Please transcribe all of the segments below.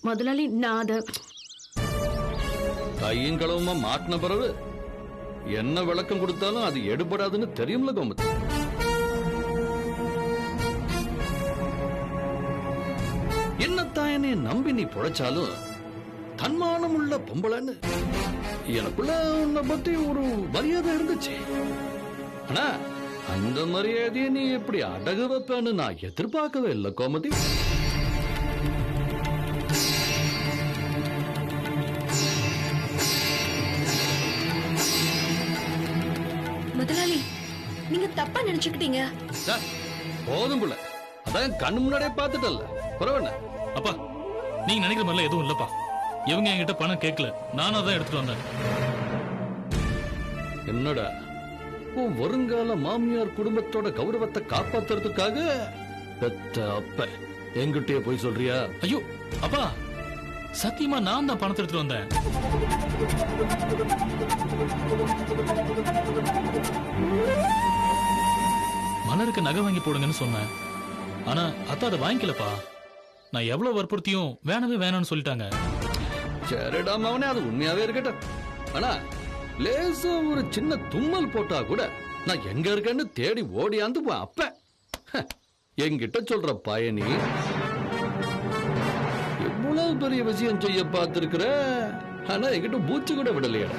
முதலாளி நான் அத கையும் களவுமா மாட்டின பிறகு என்ன விளக்கம் கொடுத்தாலும் அது எடுபடாதுன்னு தெரியும்ல கோமதி. என்னத்தான் என்னைய நம்பி நீ பொழைச்சாலும் தன்மானம் உள்ள பொம்பளைன்னு எனக்குள்ள உன்னை பத்தி ஒரு மரியாதை இருந்துச்சு. ஆனா அந்த மரியாதையை நீ எப்படி அடகு வைப்பேன்னு நான் எதிர்பார்க்கவே இல்லை கோமதி. முதலாளி நீங்க தப்பா நினைச்சுக்கிட்டீங்க. போதும் புள்ள, அதான் கண்ணு முன்னாடியே பார்த்துட்டல்ல, பரவாயில்ல. அப்பா நீங்க நினைக்கிற மாதிரிலாம் எதுவும் இல்லப்பா. இவங்க என்கிட்ட பணம் கேட்கல, நானா தான் எடுத்துட்டு வந்தேன். என்னடா உன் வருங்கால மாமியார் குடும்பத்தோட கௌரவத்தை காப்பாத்துறதுக்காக பெத்த அப்ப என்கிட்டயே போய் சொல்றியா? ஐயோ அப்பா, சத்தியமா நான் தான் பணத்தை எடுத்துட்டு வந்தேன். மலருக்கு நகை வாங்கி போடுங்கன்னு சொன்னேன். ஆனா அத்தா அதை வாங்கிக்கலப்பா. நான் எவ்வளவு வற்புறுத்தியும் வேணவே வேணாம்னு சொல்லிட்டாங்க. சரிடா மவனே, அது உண்மையாவே இருக்கட்டும். ஆனா லேசா ஒரு சின்ன தும்மல் போட்டா கூட நான் எங்க இருக்கேன்னு தேடி ஓடியாந்து அப்ப என்கிட்ட சொல்ற பயணி எவ்வளவு பெரிய விஷயம் செய்ய பார்த்திருக்கிற. ஆனா என்கிட்ட பூச்சி கூட விடலையா?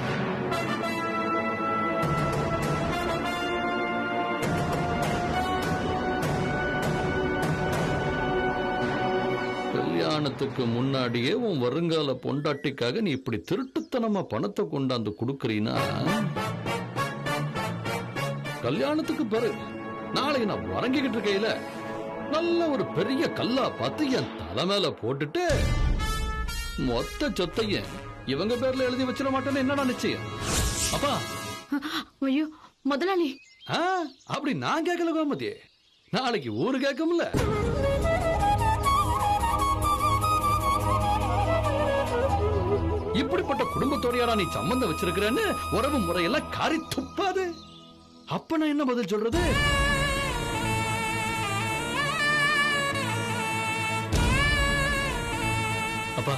கல்யாணத்துக்கு முன்னாடியே உன் வருங்கால பொண்டாட்டிக்காக நீ இப்படி திருட்டுத்தனமா பணத்தை கொண்டாந்து கொடுக்கறீனா, கல்யாணத்துக்கு பிறகு நாளைக்கு நான் உறங்கிக்கிட்டு இருக்கையில நல்ல ஒரு பெரிய கல்லா பார்த்து என் தலை மேல போட்டுட்டு மொத்த சொத்தையும் இவங்க பேர்ல எழுதி வச்சிட மாட்டேன்னு என்னடா நிச்சயம்? அப்பா ஐயோ முதலாளி, அப்படி நான் கேட்கல கோமதி, நாளைக்கு ஊரு கேட்கும்ல. இப்படிப்பட்ட குடும்பத்தோடையாரா நீ சம்பந்தம் வச்சிருக்கிறேன்னு உறவு முறையெல்லாம் காரி துப்பாது. அப்ப நான் என்ன பதில் சொல்றது? அப்பா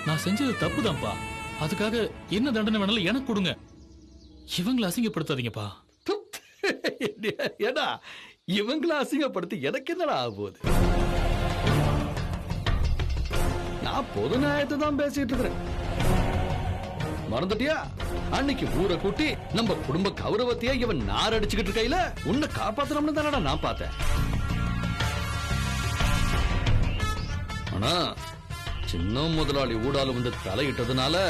நான் செஞ்சது தப்புதான்ப்பா. அதுக்காக என்ன தண்டனை வேணாலும் எனக்கு கொடுங்க. இவங்களை அசிங்கப்படுத்தாதீங்கப்பா. ஏடா இவங்களை அசிங்கப்படுத்தி எனக்கு என்னடா ஆகுது? நான் பொது நியாயத்தை தான் பேசிட்டு இருக்கிறேன். மறந்துட்டியா? அன்னைக்கு ஊரை கூட்டி நம்ம குடும்ப கௌரவத்தையே இவன் நார் அடிச்சுக்கிட்டு இருக்கையில உன்னை காப்பாத்தணும்னு தானடா நான் பார்த்தேன். ஆனா சின்ன முதலாளி ஊடால வந்து தலையிட்டதுனால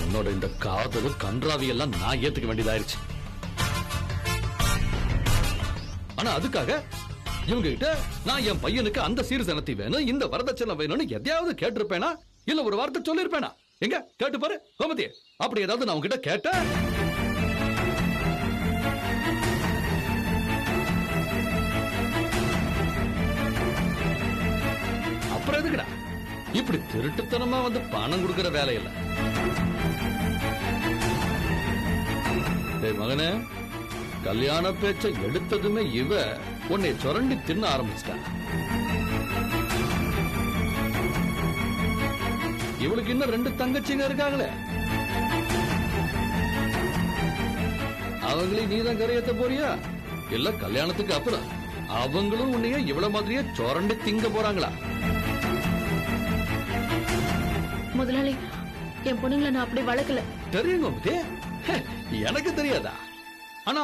உன்னோட இந்த காதலு கன்றாவி எல்லாம் நான் ஏத்துக்க வேண்டியதாயிருச்சு. ஆனா அதுக்காக இவங்க கிட்ட நான் என் பையனுக்கு அந்த சீர்சனத்தை வேணும், இந்த வரதட்சணை வேணும்னு எதையாவது கேட்டிருப்பேனா? இல்ல ஒரு வார்த்தை சொல்லிருப்பேனா? எங்க கேட்டு பாரு கோமதி, அப்படி ஏதாவது நான் உங்ககிட்ட கேட்டேன்? அப்புறம் எதுக்குடா இப்படி திருட்டுத்தனமா வந்து பணம் கொடுக்கிற வேலையில்ல? மகனே, கல்யாண பேச்ச எடுத்ததுமே இவ உன்னை சுரண்டி தின்ன ஆரம்பிச்சிட்டா. இவளுக்கு இன்னும் 2 தங்கச்சிங்க இருக்காங்களே, அவங்களையும் நீதான் கரையேத்த போறியா? இல்ல கல்யாணத்துக்கு அப்புறம் அவங்களும் உன்னைய இவ்வளவு மாதிரியே சுரண்டி திங்க போறாங்களா? முதலாளி என் பொண்ணுங்களை நான் அப்படி வளர்க்கல. தெரியுங்க, எனக்கு தெரியாதா? ஆனா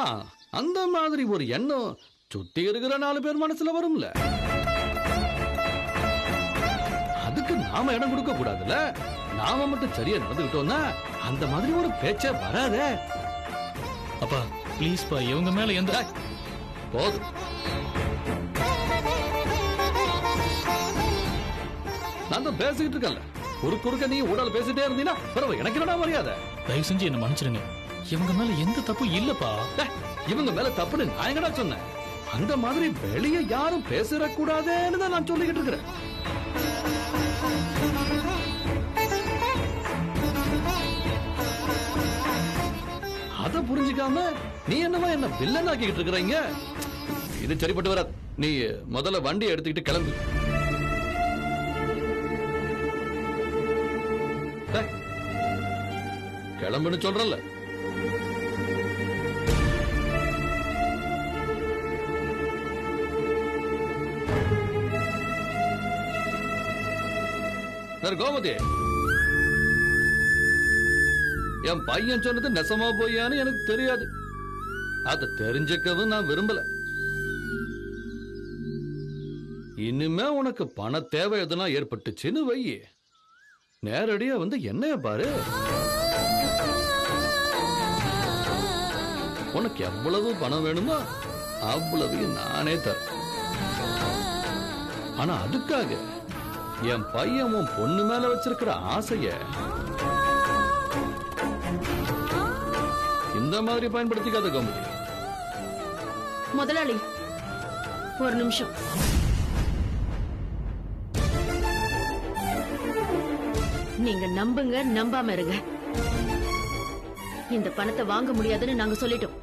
அந்த மாதிரி ஒரு எண்ணம் சுத்தி இருக்கிற 4 பேர் மனசுல வரும்ல. அதுக்கு நாம இடம் கொடுக்க கூடாதுல்ல. நாம மட்டும் சரியா நடந்துகிட்டோம்னா அந்த மாதிரி ஒரு பேச்ச வராதே. அப்பா ப்ளீஸ் பா, இவங்க மேல எந்த போதும். நான் தான் பேசிக்கிட்டு இருக்கேன்ல, குறுக்க நீ ஊடால பேசிட்டே இருந்தீங்கன்னா பரவாயில்ல, எனக்கு என்னடா மரியாதை? தயவு செஞ்சு என்ன மன்னிச்சிருங்க. இவங்க மேல எந்த தப்பு இல்லப்பா. இவங்க மேல தப்புன்னு நான் எங்கடா சொன்னேன்? அந்த மாதிரி வெளியே யாரும் பேசிடக்கூடாதுன்னு தான் நான் சொல்லிக்கிட்டு இருக்கிறேன். அத புரிஞ்சுக்காம நீ என்னவா என்ன வில்லன் ஆக்கிட்டு இருக்கிறீங்க? இது சரிப்பட்டு வராது. நீ முதல்ல வண்டியை எடுத்துக்கிட்டு கிளம்பு. கிளம்புன்னு சொல்றல. கோமதி, என் பையன் சொன்னது நெசமா போயான்னு எனக்கு தெரியாது. அதை தெரிஞ்சுக்கவும் நான் விரும்பல. இனிமே உனக்கு பண தேவை எதுனா ஏற்பட்டுச்சுன்னு வை, நேரடியா வந்து என்னைய பாரு. உனக்கு எவ்வளவு பணம் வேணுமோ அவ்வளவு நானே தரேன். ஆனா அதுக்காக என் பையன் உன் பொண்ணு மேல வச்சிருக்கிற ஆசைய இந்த மாதிரி பயன்படுத்திக்காத கோமதி. முதலாளி, ஒரு நிமிஷம். நீங்க நம்புங்க, நம்பாம இருங்க. இந்த பணத்தை வாங்க முடியாதுன்னு நாங்க சொல்லிட்டோம்.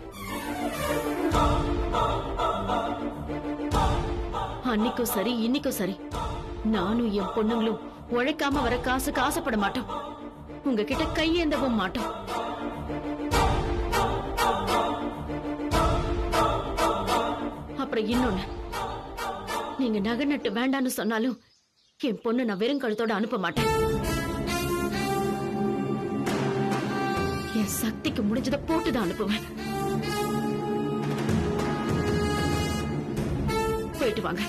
அன்னைக்கும் சரி, இன்னைக்கும் சரி, நானும் என் பொண்ணுங்களும் உழைக்காம வர காசுக்கு ஆசைப்பட மாட்டோம். உங்ககிட்ட கையேந்தவும் மாட்டோம். அப்புறம் இன்னொன்னு, நீங்க நகை நட்டு வேண்டான்னு சொன்னாலும் என் பொண்ணு நான் வெறும் கழுத்தோட அனுப்ப மாட்டேன். என் சக்திக்கு முடிஞ்சதை போட்டுதான் அனுப்புவேன். போயிட்டு வாங்க.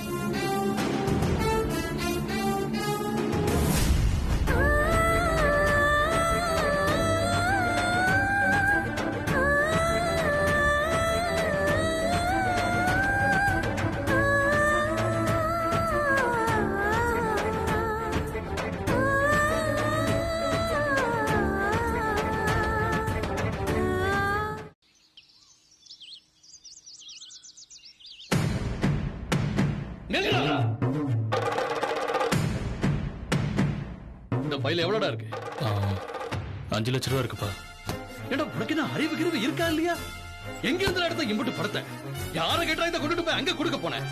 இந்த ஃபைல் எவ்வளோடா இருக்கு? 5 லட்சம் ரூபா இருக்குப்பா. ஏடா, உனக்கு என்ன அறிவு கிறிவு இருக்கா இல்லையா? எங்க இருந்து இடத்த இம்புட்டு படத்தை யார கேட்டா இதை கொண்டுட்டு போய் அங்க கொடுக்க போனேன்.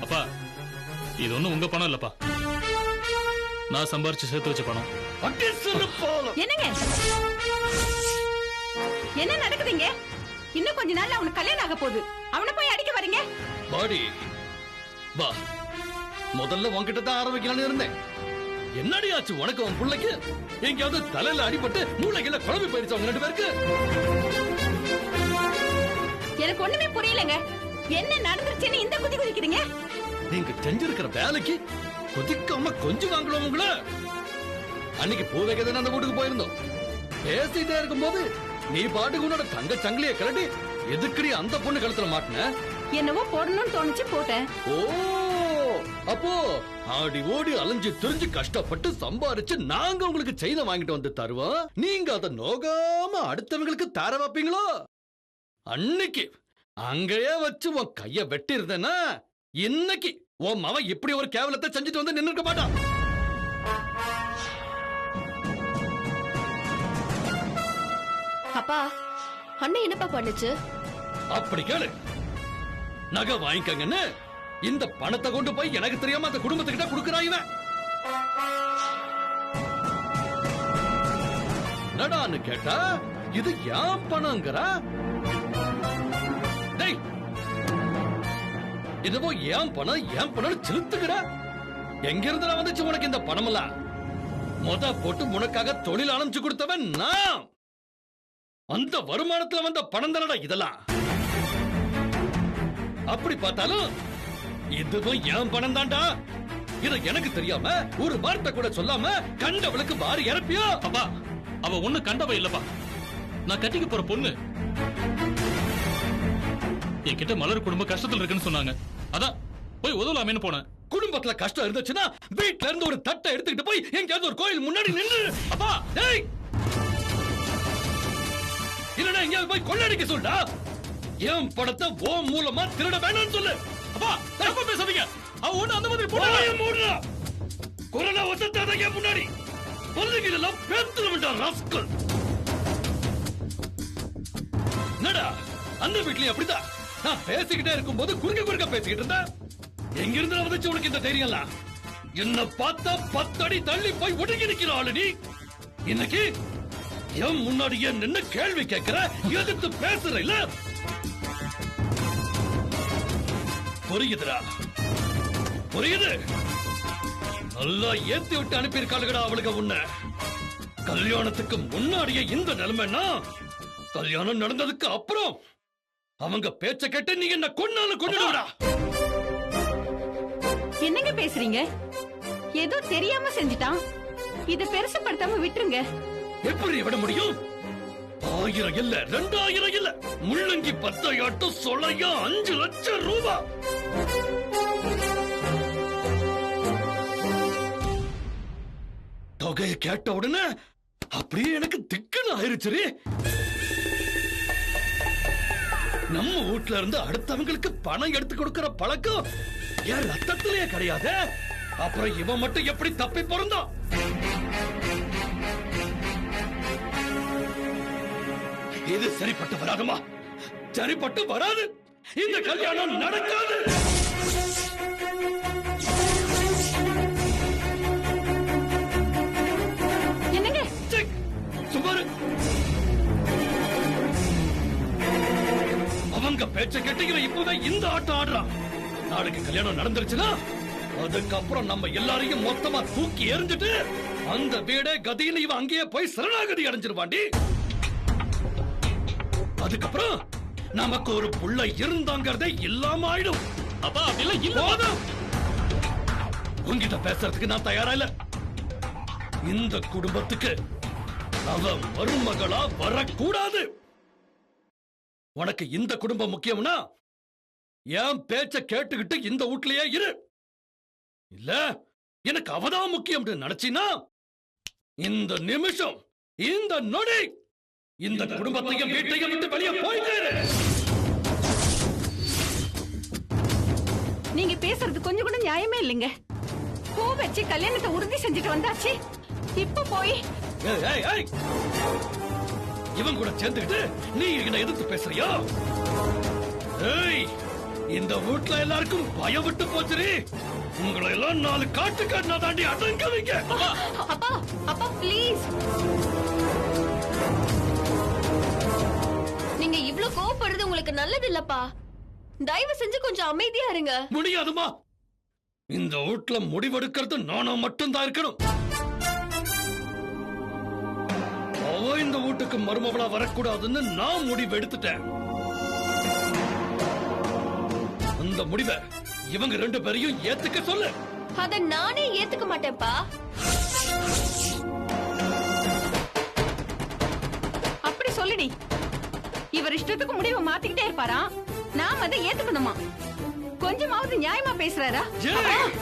அப்பா, இது ஒண்ணும் உங்க பணம் இல்லப்பா, நான் சம்பாரிச்சு சேர்த்து வச்ச பணம். என்னங்க, என்ன நடக்குதுங்க? இன்னும் கொஞ்ச நாள்ல அவனுக்கு கல்யாணம் ஆக போகுது. அவனை போய் அடிக்க வரீங்க? பாடி வா, முதல்ல உன்கிட்ட தான் ஆரம்பிக்கலாம்னு இருந்தேன். என்னடி ஆச்சு உனக்கு? உன் பிள்ளைக்கு எங்கேயாவது தலையில அடிபட்டு மூளைகள குழம்பு போயிருச்சு அவங்க 2 பேருக்கு? எனக்கு ஒண்ணுமே புரியலங்க. என்ன நடந்துச்சுன்னு இந்த குதி குதிக்கிறீங்க? நீங்க செஞ்சிருக்கிற வேலைக்கு குதிக்காம கொஞ்சம் வாங்கலாம் உங்கள. அன்னைக்கு பூ வைக்கதானே அந்த வீட்டுக்கு போயிருந்தோம். பேசிட்டே இருக்கும்போது நீ பாட்டுக்கு உன்னோட தங்க சங்கிலிய கலட்டி எதுக்குடி அந்த பொண்ணு கழுத்துல மாட்டின? என்னவோ போடணும்னு தோணுச்சு, போட்டேன். ஓ, அப்போ ஆடி ஓடி அலைஞ்சு திரிஞ்சு கஷ்டப்பட்டு சம்பாரிச்சு நாங்க உங்களுக்கு செயினை வாங்கிட்டு வந்து தருவோம். நீங்க அதை நோகாம அடுத்தவங்களுக்கு தர வைப்பீங்களோ? அன்னைக்கு அங்கேயே வச்சு உன் கைய வெட்டி இருந்தேன்னா இன்னைக்கு உன் மவன் இப்படி ஒரு கேவலத்தை செஞ்சுட்டு வந்து நின்னுக்க மாட்டான். அப்பா, அண்ணன் என்னப்பா பண்ணுச்சு? அப்படி கேளு. நகை வாங்கிக்கங்கன்னு இந்த பணத்தை கொண்டு போய் எனக்கு தெரியாம அந்த குடும்பத்துக்கிட்ட கொடுக்கறான் இவன். நடான்னு கேட்டா இது ஏன் பணம்ங்கறா? டேய், இதுவோ ஏன் பணம் செலுத்துகிற? எங்க இருந்து வந்துச்சு உனக்கு இந்த பணம் எல்லாம்? முத போட்டு உனக்காக தொழில் ஆரம்பிச்சு கொடுத்தவன் நான். அந்த வருமானத்துல வந்த பணம் தானடா இதெல்லாம். அப்படி பார்த்தாலும் இதுவும் ஏன் பணம் தான்டா. இத எனக்கு தெரியாம ஒரு வார்த்தை கூட சொல்லாம கண்டவளுக்கு வாரி இறப்பியோ? அப்பா, அவ ஒண்ணு கண்டவ இல்லப்பா, நான் கட்டிக்க போற பொண்ணு. என்கிட்ட மலர் குடும்பம் கஷ்டத்துல இருக்குன்னு சொன்னாங்க, அதான் போய் உதவலாமேன்னு போனேன். குடும்பத்துல கஷ்டம் இருந்துச்சுன்னா வீட்ல இருந்து ஒரு தட்டை எடுத்துக்கிட்டு போய் எங்கேயாவது ஒரு கோயில் முன்னாடி நின்று அப்பா டேய் இல்லனா எங்கேயாவது போய் கொள்ளடிக்க சொல்டா. என் பணத்தை ஓ மூலமா திருட வேணும்னு சொல்லு. அப்பா, தப்பா பேசாதீங்க. அவ ஒண்ணு அந்த மாதிரி போடா. மூடுறா. கொரோனா ஒத்தத்தாதங்க முன்னாடி பல்லுக்கு இதெல்லாம் பேத்துறவன்டா ராஸ்கல். என்னடா அந்த வீட்லயும் அப்படிதான். நான் பேசிக்கிட்டே இருக்கும்போது குறுக்க பேசிக்கிட்டு இருந்தா எங்க இருந்து வந்துச்சு உனக்கு இந்த தைரியம் எல்லாம்? என்ன பார்த்தா 10 அடி தள்ளி போய் ஒடுங்கி நிக்கிறாள் நீ. இன்னைக்கு என் முன்னாடியே நின்னு கேள்வி கேட்கிற, எதிர்த்து பேசுற இல்ல? புரியுதுடா, புரியுது. நல்லா ஏத்தி விட்டு அனுப்பியிருக்காளுகடா அவளுக்கு. உன்ன கல்யாணத்துக்கு முன்னாடியே இந்த நிலைமைன்னா கல்யாணம் நடந்ததுக்கு அப்புறம் அவங்க பேச்ச கேட்டு நீ என்ன கொன்னாலும் கொன்னுடுடா. என்னங்க பேசுறீங்க? ஏதோ தெரியாம செஞ்சுட்டான், இத பெருசுப்படுத்தாம விட்டுருங்க. எப்படி விட முடியும்? 1000 இல்ல, 2000 இல்ல, முள்ளங்கி 10 ஆட்டம் சொலையா 5 லட்சம் ரூபாய். தொகையை கேட்ட உடனே அப்படியே எனக்கு திக்குன்னு ஆயிருச்சு. நம்ம வீட்ல இருந்து அடுத்தவங்களுக்கு பணம் எடுத்து கொடுக்கிற பழக்கம் என் ரத்தத்திலேயே கிடையாது. அப்புறம் இவன் மட்டும் எப்படி தப்பி பிறந்தான்? இது சரிப்பட்டு வராதுமா, சரிப்பட்டு வராது. இந்த கல்யாணம் நடக்காது. என்னங்க சுமாரு அவங்க பேச்ச கேட்டு இவன் இப்பவே இந்த ஆட்டம் ஆடுறான். நாளைக்கு கல்யாணம் நடந்துருச்சுன்னா அதுக்கப்புறம் நம்ம எல்லாரையும் மொத்தமா தூக்கி எறிஞ்சிட்டு அந்த வீடே கதின்னு இவன் அங்கேயே போய் சரணாகதி அடைஞ்சிருவாண்டி. அதுக்கப்புறம் நமக்கு ஒரு புள்ள இருந்தாங்கிறதே இல்லாம ஆயிடும். அப்பா அப்படிலாம் இல்ல. உங்ககிட்ட பேசுறதுக்கு நான் தயாரா இல்ல. இந்த குடும்பத்துக்கு அவ மருமகளா வரக்கூடாது. உனக்கு இந்த குடும்பம் முக்கியம்னா என் பேச்ச கேட்டுக்கிட்டு இந்த வீட்லயே இரு. இல்ல எனக்கு அவதான் முக்கியம் நினைச்சினா இந்த நிமிஷம், இந்த நொடி இந்த குடும்பத்தையும் வீட்டையும் விட்டு வெளியே போயிட்டு. நீங்க பேசுறது கொஞ்சம் கூட நியாயமே இல்லைங்க. பூ வச்சு கல்யாணத்தை உறுதி செஞ்சுட்டு வந்தாச்சு, இப்ப போய் ஏய், ஏய், ஏய். இவன் கூட சேர்ந்துக்கிட்டு நீ என்ன எதிர்த்து பேசுறியா? ஏய், இந்த வீட்ல எல்லாருக்கும் பயம் விட்டு போச்சுரி. உங்களை எல்லாம் 4 காட்டு காட்டினா தாண்டி அடங்க வைக்க. அப்பா அப்பா ப்ளீஸ், நீங்க இவ்ளோ கோவப்படுறது உங்களுக்கு நல்லது இல்லப்பா. தயவு செஞ்சு கொஞ்சம் அமைதியா இருங்க. முடியாதுமா. இந்த வீட்ல முடிவெடுக்கிறது நானா மட்டும்தான் இருக்கணும். அவ இந்த வீட்டுக்கு மருமகளா வரக்கூடாதுன்னு நான் முடிவு எடுத்துட்டேன். அந்த முடிவை இவங்க 2 பேரையும் ஏத்துக்க சொல்லு. அத நானே ஏத்துக்க மாட்டேன்ப்பா. அப்படி சொல்லுடி. இவர் இஷ்டத்துக்கு முடிவை மாத்திக்கிட்டே இருப்பாராம், நாம அதை ஏத்துக்கணுமா? கொஞ்சமாவது நியாயமா பேசுறாரா? ஏய்,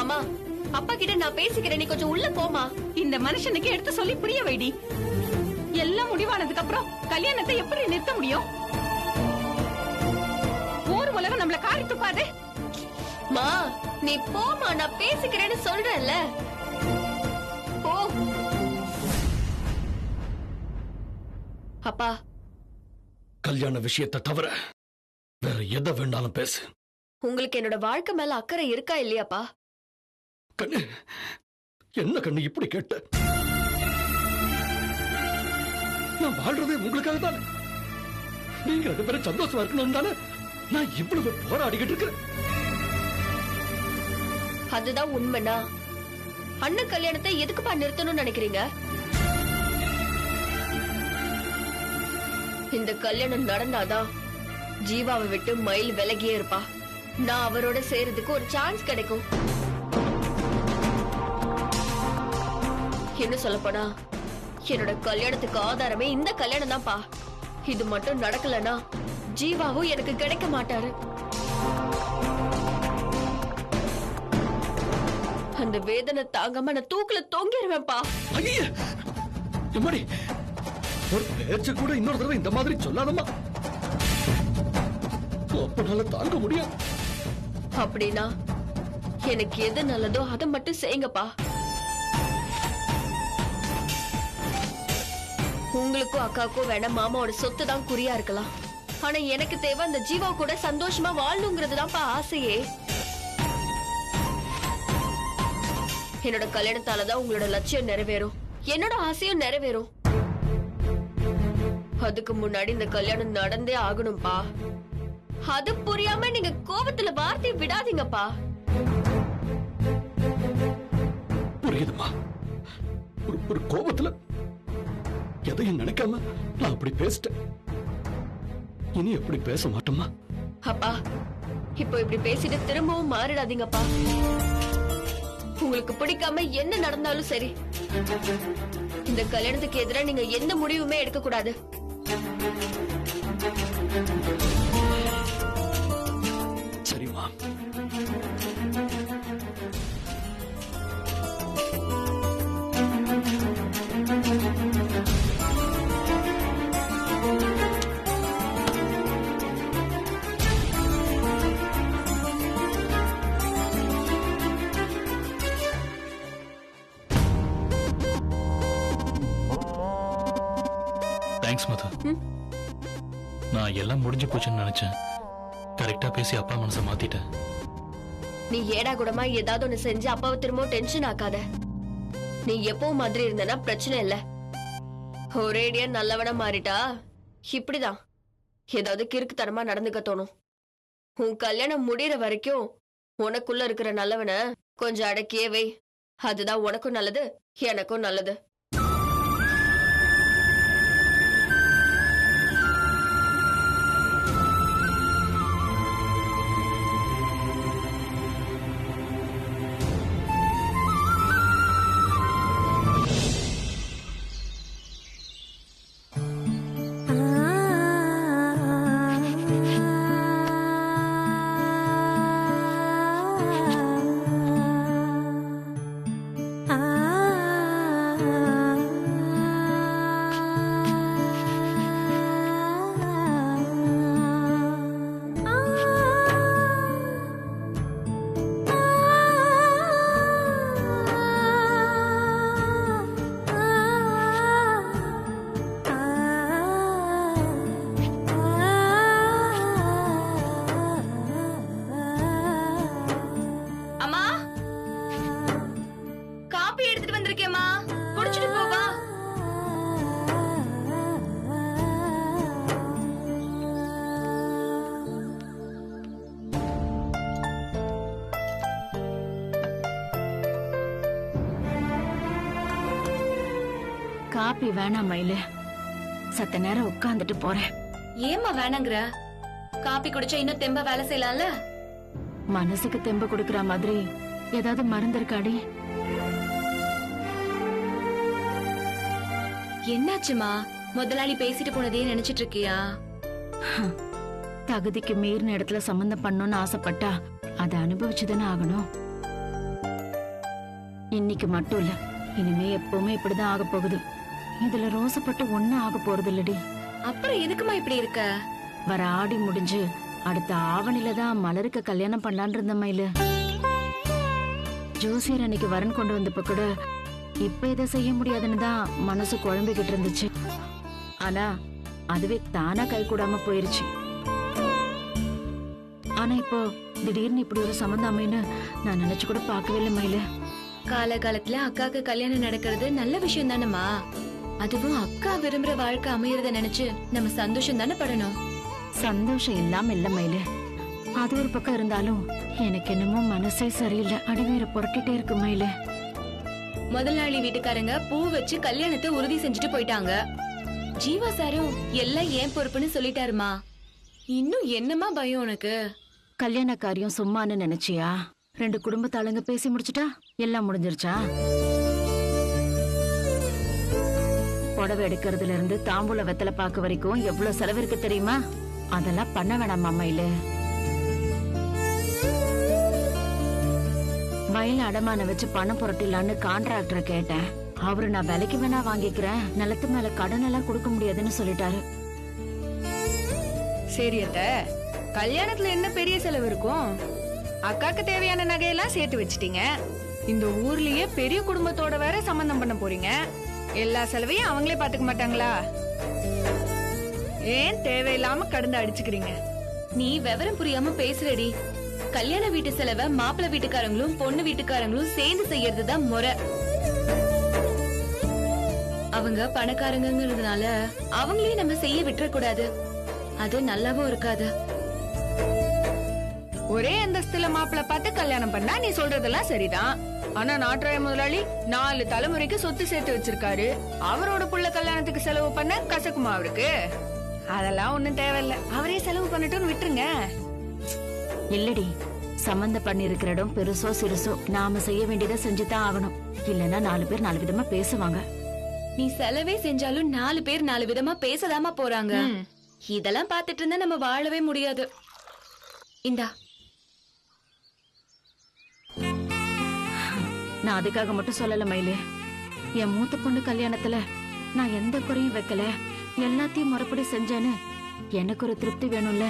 அம்மா அப்பா கிட்ட நான் பேசிக்கிறேன், நீ கொஞ்சம் உள்ள போமா. இந்த மனுஷனுக்கு எடுத்து சொல்லி புரிய வைடி. எல்லாம் முடிவானதுக்கு அப்புறம் கல்யாணத்தை எப்படி நிறுத்த முடியும்? ஊர் உலகம் நம்மள காரி துப்பாது. மா நீ போமா, நான் பேசிக்கிறேன்னு சொல்றேன்ல. போ. அப்பா கல்யாண விஷயத்தை தவிர வேற எதை வேண்டாலும் பேசு. உங்களுக்கு என்னோட வாழ்க்கை மேல அக்கறை இருக்கா இல்லையாப்பா? கண்ணு, என்ன கண்ணு இப்படி கேட்ட? நான் வாழ்றதே உங்களுக்காக தானே. நீங்க 2 பேரும் சந்தோஷமா இருக்கணும் தானே நான் இவ்வளவு போராடிக்கிட்டு இருக்கிறேன். அதுதான் உண்மைனா அண்ணன் கல்யாணத்தை எதுக்குப்பா நிறுத்தணும்னு நினைக்கிறீங்க? இந்த கல்யாணம் நடந்தாதான் ஜீவாவை விட்டு மயில் விலகியே இருப்பா. நான் அவரோட சேரதுக்கு ஒரு சான்ஸ் கிடைக்கும். என்ன சொல்லப்போனா என்னோட கல்யாணத்துக்கு ஆதாரமே இந்த கல்யாணம் தான்ப்பா. இது மட்டும் நடக்கலனா ஜீவாவும் எனக்கு கிடைக்க மாட்டாரு. அந்த வேதனை தாங்காம நான் தூக்குல தொங்கிருவேன்ப்பா. ஐயே, எம்மாடி, ஒரு பேச்சு கூட இன்னொரு தடவை இந்த மாதிரி சொல்லாதம்மா. அப்பனால தாங்க முடியாது. அப்படின்னா எனக்கு எது நல்லதோ அதை மட்டும் செய்யுங்கப்பா. உங்களுக்கும் அக்காவுக்கும் வேணா மாமாவோட சொத்து தான் குறியா இருக்கலாம். ஆனா எனக்கு தேவை அந்த ஜீவா கூட சந்தோஷமா வாழணுங்கிறது தான்ப்பா ஆசையே. என்னோட கல்யாணத்தாலதான் உங்களோட லட்சியம் நிறைவேறும், என்னோட ஆசையும் நிறைவேறும். அதுக்கு முன்னாடி இந்த கல்யாணம் நடந்தே ஆகணும்பா. அது புரியாம நீங்க கோபத்துல வார்த்தை விடாதீங்கப்பா. புரியுதுமா, ஒரு கோபத்துல எதையும் நினைக்காம நான் அப்படி பேசிட்டேன். இனி எப்படி பேச மாட்டோமா? அப்பா, இப்போ இப்படி பேசிட்டு திரும்பவும் மாறிடாதீங்கப்பா. உங்களுக்கு பிடிக்காம என்ன நடந்தாலும் சரி, இந்த கல்யாணத்துக்கு எதிராக நீங்க எந்த முடிவுமே எடுக்க கூடாது. சரிம்மா. தேங்க்ஸ் மது. நான் எல்லாம் முடிஞ்சு போச்சுன்னு நினைச்சேன். கரெக்டா பேசி அப்பா மனசை மாத்திட்டேன். நீ ஏடா கூடமா ஏதாவது ஒண்ணு செஞ்சு அப்பாவை திரும்ப டென்ஷன் ஆக்காத. நீ எப்பவும் மாதிரி இருந்தனா பிரச்சனை இல்ல. ஒரேடியா நல்லவனா மாறிட்டா இப்படிதான் ஏதாவது கிறுக்குத்தனமா நடந்துக்க தோணும். உன் கல்யாணம் முடியற வரைக்கும் உனக்குள்ள இருக்கிற நல்லவனை கொஞ்சம் அடக்கியே வை. அதுதான் உனக்கும் நல்லது, எனக்கும் நல்லது. காப்பி வேணாம் மயிலு, சத்த நேரம் உட்கார்ந்துட்டு போறேன். ஏமா வேணாங்கிற? காப்பி குடிச்சா இன்னும் தெம்ப வேலை செய்யலாம்ல. மனசுக்கு தெம்ப கொடுக்கற மாதிரி ஏதாவது மருந்து இருக்காடி? என்னாச்சுமா? முதலாளி பேசிட்டு போனதே நினைச்சிட்டு இருக்கியா? தகுதிக்கு மீறின இடத்துல சம்பந்தம் பண்ணணும்னு ஆசைப்பட்டா அதை அனுபவிச்சுதானே ஆகணும். இன்னைக்கு மட்டும் இல்ல, இனிமே எப்பவுமே இப்படிதான் ஆக போகுது. இதுல ரோசப்பட்டு ஒன்னும் ஆக போறது இல்லடி. அப்புறம் எதுக்குமா இப்படி இருக்க? வர ஆடி முடிஞ்சு அடுத்த ஆவணில தான் மலருக்கு கல்யாணம் பண்ணலான்னு இருந்த மயிலு. ஜோசியர் அன்னைக்கு வரன் கொண்டு வந்தப்ப கூட இப்ப இதை செய்ய முடியாதுன்னு தான் மனசு குழம்பிக்கிட்டு இருந்துச்சு. ஆனா அதுவே தானா கை கூடாம போயிருச்சு. ஆனா இப்போ திடீர்னு இப்படி ஒரு சம்பந்தம் அமைன்னு நான் நினைச்சு கூட பார்க்கவே இல்லை மயிலு. காலகாலத்துல அக்காக்கு கல்யாணம் நடக்கிறது நல்ல விஷயம் தானேமா. அதுவும் அக்கா விரும்புற வாழ்க்கை அமையறத நினைச்சு நம்ம சந்தோஷம் தானே படணும். சந்தோஷம் இல்லாம இல்ல மயிலு, அது ஒரு பக்கம் இருந்தாலும் எனக்கு என்னமோ மனசே சரியில்லை. அடிவேற புரட்டிட்டே இருக்கு மயிலு. முதலாளி வீட்டுக்காரங்க பூ வச்சு கல்யாணத்தை உறுதி செஞ்சுட்டு போயிட்டாங்க. ஜீவா சாரும் எல்லாம் ஏன் பொறுப்புன்னு சொல்லிட்டாருமா. இன்னும் என்னமா பயம் உனக்கு? கல்யாண காரியம் சும்மான்னு நினைச்சியா? 2 குடும்பத்தாளுங்க பேசி முடிச்சுட்டா எல்லாம் முடிஞ்சிருச்சா? புடவை எடுக்கிறதுல இருந்து தாம்பூல வெத்தலை பாக்கு வரைக்கும் எவ்வளவு செலவு இருக்கு தெரியுமா? அதெல்லாம் பண்ண வேணாமா மயிலு. வயல அடமான வச்சு பணம் புரட்டிடலான்னு கான்ட்ராக்டரை கேட்டேன். அவரு நான் விலைக்கு வேணா வாங்கிக்கிறேன், நிலத்து மேல கடன் எல்லாம் கொடுக்க முடியாதுன்னு சொல்லிட்டாரு. சரி அத்த, கல்யாணத்துல என்ன பெரிய செலவு இருக்கும்? அக்காக்கு தேவையான நகையெல்லாம் சேர்த்து வச்சிட்டீங்க. இந்த ஊர்லயே பெரிய குடும்பத்தோட வேற சம்பந்தம் பண்ண போறீங்க. எல்லா செலவையும் அவங்களே பாத்துக்க மாட்டாங்களா? ஏன் தேவையில்லாம கடந்து அடிச்சுக்கிறீங்க? நீ விவரம் புரியாம பேசுறடி. கல்யாண வீட்டு செலவை மாப்பிள்ளை வீட்டுக்காரங்களும் பொண்ணு வீட்டுக்காரங்களும் சேர்ந்து செய்யறதுதான் முறை. அவங்க பணக்காரங்கிறதுனால அவங்களையும் நம்ம செய்ய விட்டுறக்கூடாது. அது நல்லாவும் இருக்காது. ஒரே அந்தஸ்துல மாப்பிள்ள பார்த்து கல்யாணம் பண்ணா நீ சொல்றதெல்லாம் சரிதான். ஆனா நாட்டுராய முதலாளி 4 தலைமுறைக்கு சொத்து சேர்த்து வச்சிருக்காரு. அவரோட புள்ள கல்யாணத்துக்கு செலவு பண்ண கசக்குமா அவருக்கு? அதெல்லாம் ஒண்ணும் தேவையில்ல, அவரே செலவு பண்ணட்டும்னு விட்டுருங்க. இல்லடி, சம்பந்தம் பண்ணி இருக்கிற இடம் பெருசோ சிறுசோ நாம செய்ய வேண்டியதை செஞ்சுதான் ஆகணும். இல்லன்னா 4 பேர் 4 விதமா பேசுவாங்க. நீ செலவே செஞ்சாலும் 4 பேர் 4 விதமா பேசதாமா போறாங்க. இதெல்லாம் பார்த்துட்டு இருந்தா நம்ம வாழவே முடியாது. இந்தா, நான் அதுக்காக மட்டும் சொல்லல மயிலே. என் மூத்த பொண்ணு கல்யாணத்துல நான் எந்த குறையும் வைக்கல, எல்லாத்தையும் முறைப்படி செஞ்சேன்னு எனக்கு ஒரு திருப்தி வேணும்ல.